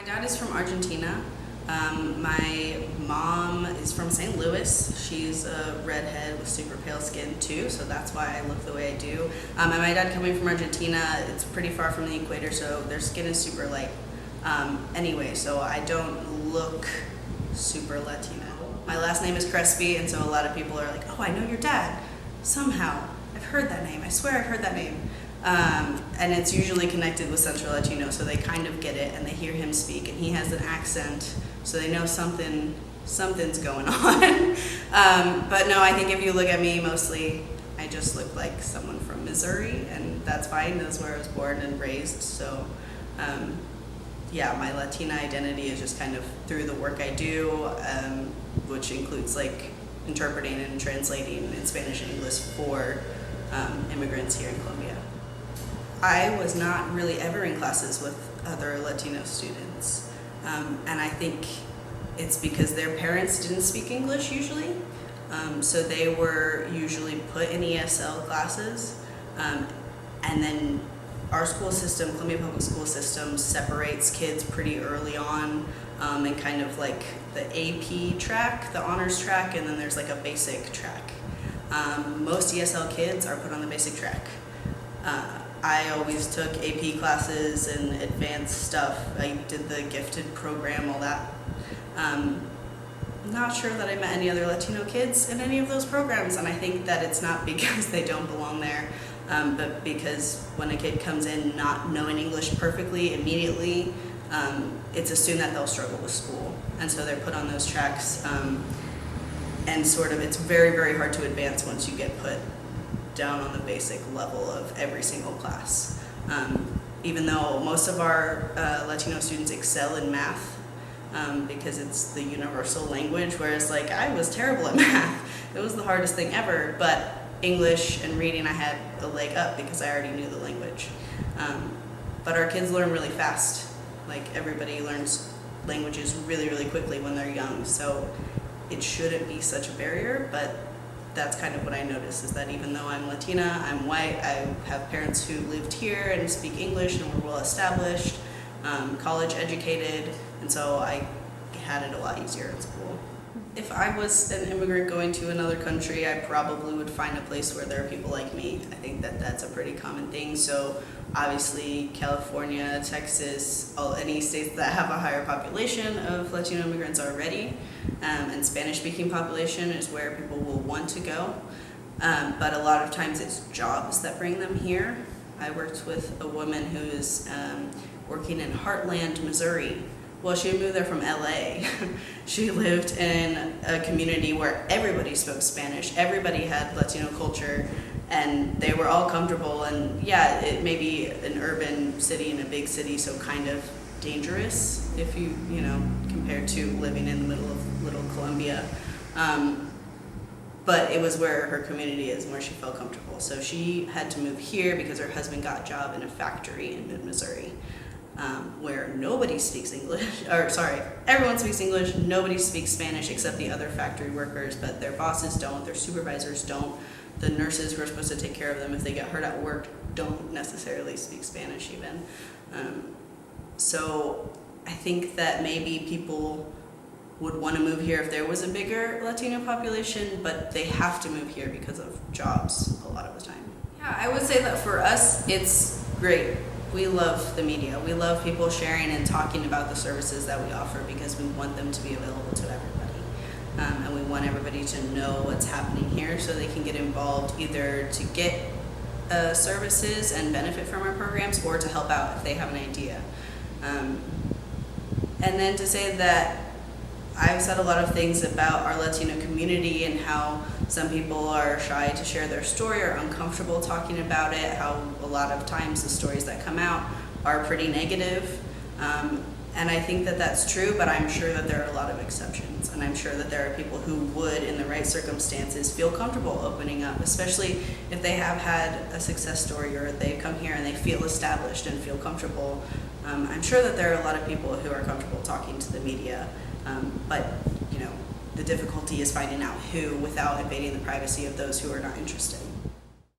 dad is from Argentina. My mom is from St. Louis. She's a redhead with super pale skin too, so that's why I look the way I do. And my dad coming from Argentina, it's pretty far from the equator, so their skin is super light. Anyway, so I don't look super Latino. My last name is Crespi, and so a lot of people are like, oh, I know your dad. Somehow, I've heard that name. I swear I've heard that name. And it's usually connected with Centro Latino, so they kind of get it, and they hear him speak, and he has an accent, so they know something's going on. But no, I think if you look at me, mostly I just look like someone from Missouri, and that's fine. That's where I was born and raised. So yeah, my Latina identity is just kind of through the work I do, which includes like interpreting and translating in Spanish and English for immigrants here in Colombia. I was not really ever in classes with other Latino students, and I think it's because their parents didn't speak English usually, so they were usually put in ESL classes, and then our school system, Columbia Public School System, separates kids pretty early on, and kind of like the AP track, the honors track, and then there's like a basic track. Most ESL kids are put on the basic track. I always took AP classes and advanced stuff. I did the gifted program, all that. Not sure that I met any other Latino kids in any of those programs, and I think that it's not because they don't belong there, but because when a kid comes in not knowing English perfectly immediately, it's assumed that they'll struggle with school, and so they're put on those tracks, and sort of it's very, very hard to advance once you get put down on the basic level of every single class. Even though most of our Latino students excel in math, because it's the universal language, whereas like I was terrible at math. It was the hardest thing ever, but English and reading I had a leg up because I already knew the language. But our kids learn really fast. Like everybody learns languages really, really quickly when they're young, so it shouldn't be such a barrier, but that's kind of what I noticed, is that even though I'm Latina, I'm white, I have parents who lived here and speak English and were well established, college educated, and so I had it a lot easier in school. If I was an immigrant going to another country, I probably would find a place where there are people like me. I think that that's a pretty common thing. So obviously California, Texas, any states that have a higher population of Latino immigrants already, and Spanish-speaking population is where people will want to go. But a lot of times it's jobs that bring them here. I worked with a woman who is working in Heartland, Missouri. Well, she moved there from LA. She lived in a community where everybody spoke Spanish, everybody had Latino culture, and they were all comfortable. And yeah, it may be an urban city and a big city, so kind of dangerous if you compared to living in the middle of Little Columbia. But it was where her community is and where she felt comfortable. So she had to move here because her husband got a job in a factory in mid-Missouri. Where nobody speaks English, everyone speaks English, nobody speaks Spanish except the other factory workers, but their bosses don't, their supervisors don't, the nurses who are supposed to take care of them if they get hurt at work don't necessarily speak Spanish even. So I think that maybe people would want to move here if there was a bigger Latino population, but they have to move here because of jobs a lot of the time. Yeah, I would say that for us, it's great. We love the media. We love people sharing and talking about the services that we offer because we want them to be available to everybody. And we want everybody to know what's happening here so they can get involved either to get services and benefit from our programs or to help out if they have an idea. And then to say that I've said a lot of things about our Latino community and how some people are shy to share their story or uncomfortable talking about it, how a lot of times the stories that come out are pretty negative. And I think that that's true, but I'm sure that there are a lot of exceptions. And I'm sure that there are people who would, in the right circumstances, feel comfortable opening up, especially if they have had a success story or they've come here and they feel established and feel comfortable. I'm sure that there are a lot of people who are comfortable talking to the media. But the difficulty is finding out who without invading the privacy of those who are not interested.